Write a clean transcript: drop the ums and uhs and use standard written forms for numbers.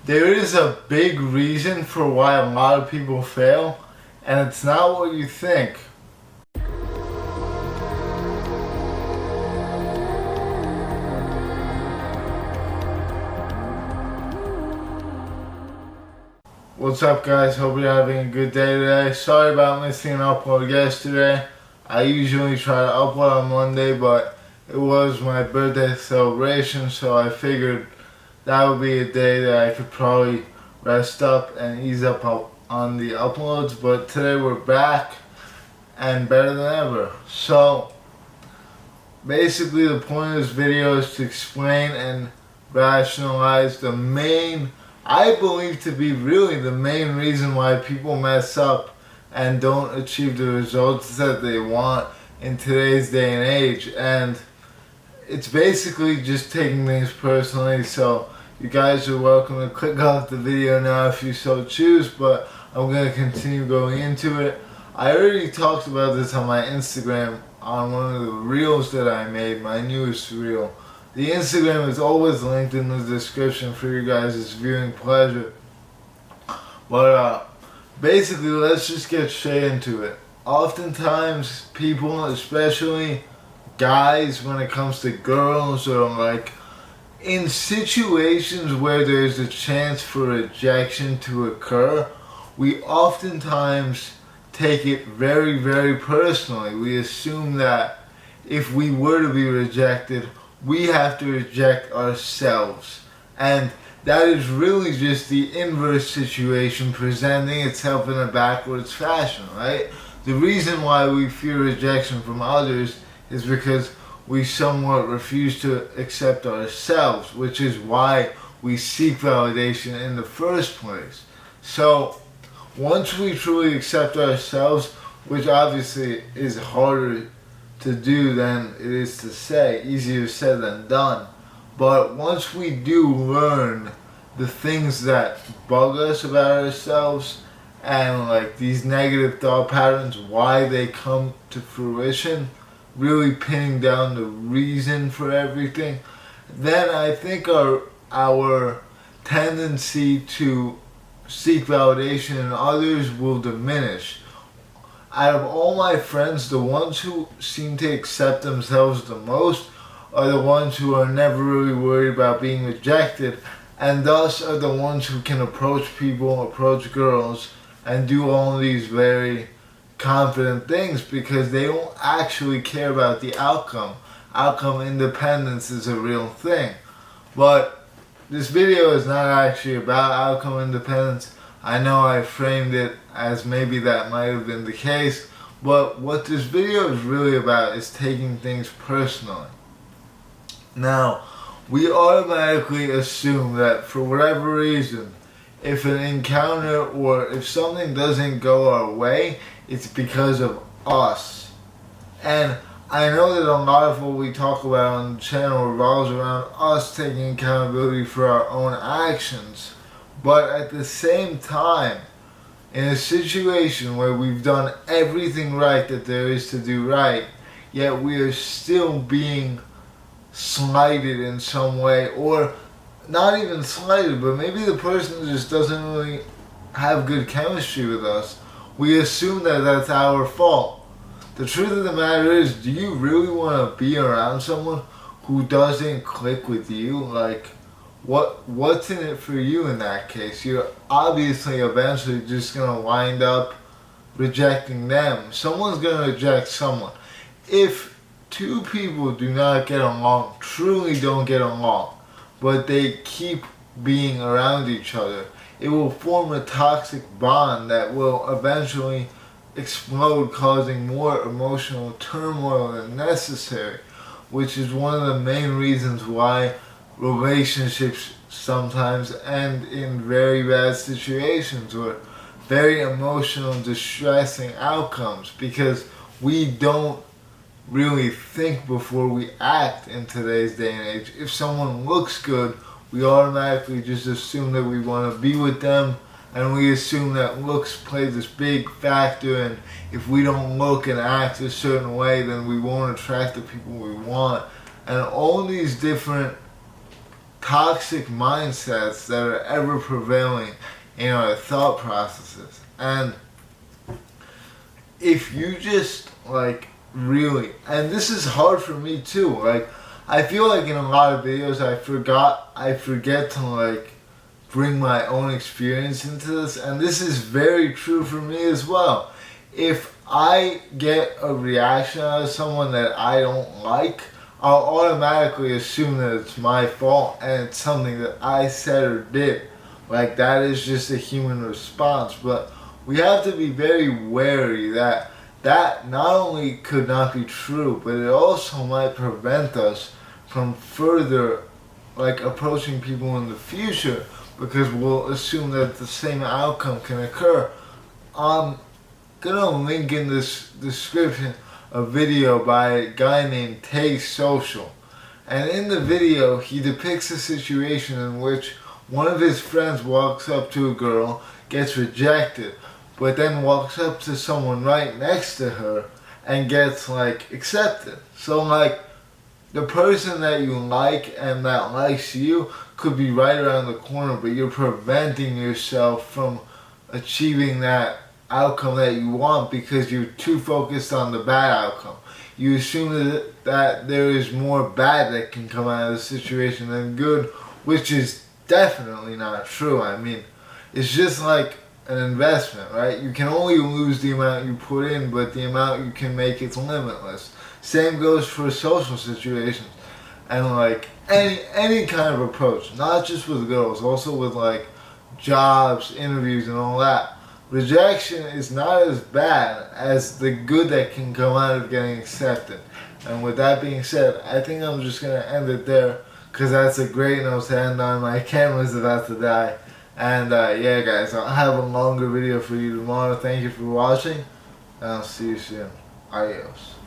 There is a big reason for why a lot of people fail, and it's not what you think. What's up, guys? Hope you're having a good day today. Sorry about missing an upload yesterday. I usually try to upload on Monday, but it was my birthday celebration, so I figured that would be a day that I could probably rest up and ease up on the uploads. But today we're back and better than ever. So basically the point of this video is to explain and rationalize the main, I believe to be really the main reason why people mess up and don't achieve the results that they want in today's day and age. And it's basically just taking things personally, so you guys are welcome to click off the video now if you so choose, but I'm going to continue going into it. I already talked about this on my Instagram on one of the reels that I made, my newest reel. The Instagram is always linked in the description for you guys' viewing pleasure. But basically, let's just get straight into it. Oftentimes, people, especially guys, when it comes to girls or like in situations where there's a chance for rejection to occur, we oftentimes take it very, very personally. We assume that if we were to be rejected, we have to reject ourselves. And that is really just the inverse situation presenting itself in a backwards fashion, right? The reason why we fear rejection from others is because we somewhat refuse to accept ourselves, which is why we seek validation in the first place. So once we truly accept ourselves, which obviously is harder to do than it is to say, easier said than done, but once we do learn the things that bug us about ourselves and like these negative thought patterns, why they come to fruition, really pinning down the reason for everything, then I think our tendency to seek validation in others will diminish. Out of all my friends, the ones who seem to accept themselves the most are the ones who are never really worried about being rejected, and thus are the ones who can approach people, approach girls, and do all these very confident things because they don't actually care about the outcome. Outcome independence is a real thing. But this video is not actually about outcome independence. I know I framed it as maybe that might have been the case, but what this video is really about is taking things personally. Now, we automatically assume that for whatever reason, if an encounter or if something doesn't go our way, it's because of us. And I know that a lot of what we talk about on the channel revolves around us taking accountability for our own actions. But at the same time, in a situation where we've done everything right that there is to do right, yet we are still being slighted in some way, or not even slighted, but maybe the person just doesn't really have good chemistry with us, we assume that that's our fault. The truth of the matter is, do you really want to be around someone who doesn't click with you? Like, what's in it for you in that case? You're obviously eventually just going to wind up rejecting them. Someone's going to reject someone. If two people do not get along, truly don't get along, but they keep being around each other, it will form a toxic bond that will eventually explode, causing more emotional turmoil than necessary, which is one of the main reasons why relationships sometimes end in very bad situations or very emotional, distressing outcomes, because we don't really think before we act in today's day and age. If someone looks good, we automatically just assume that we want to be with them, and we assume that looks play this big factor, and if we don't look and act a certain way, then we won't attract the people we want. And all these different toxic mindsets that are ever prevailing in our thought processes. And if you just like really, and this is hard for me too, like I feel like in a lot of videos I forget to like bring my own experience into this, and this is very true for me as well. If I get a reaction out of someone that I don't like, I'll automatically assume that it's my fault and it's something that I said or did. Like that is just a human response. But we have to be very wary that that not only could not be true, but it also might prevent us from further like approaching people in the future, because we'll assume that the same outcome can occur. I'm gonna link in this description a video by a guy named Tay Social. And in the video, he depicts a situation in which one of his friends walks up to a girl, gets rejected, but then walks up to someone right next to her and gets like accepted. So like the person that you like and that likes you could be right around the corner, but you're preventing yourself from achieving that outcome that you want because you're too focused on the bad outcome. You assume that there is more bad that can come out of the situation than good, which is definitely not true. I mean, it's just like an investment, right? You can only lose the amount you put in, but the amount you can make is limitless. Same goes for social situations and like any kind of approach, not just with girls, also with like jobs, interviews, and all that. Rejection is not as bad as the good that can come out of getting accepted. And with that being said, I think I'm just going to end it there, because that's a great note to end on. My camera's about to die. And yeah guys, I'll have a longer video for you tomorrow. Thank you for watching, and I'll see you soon. Adios.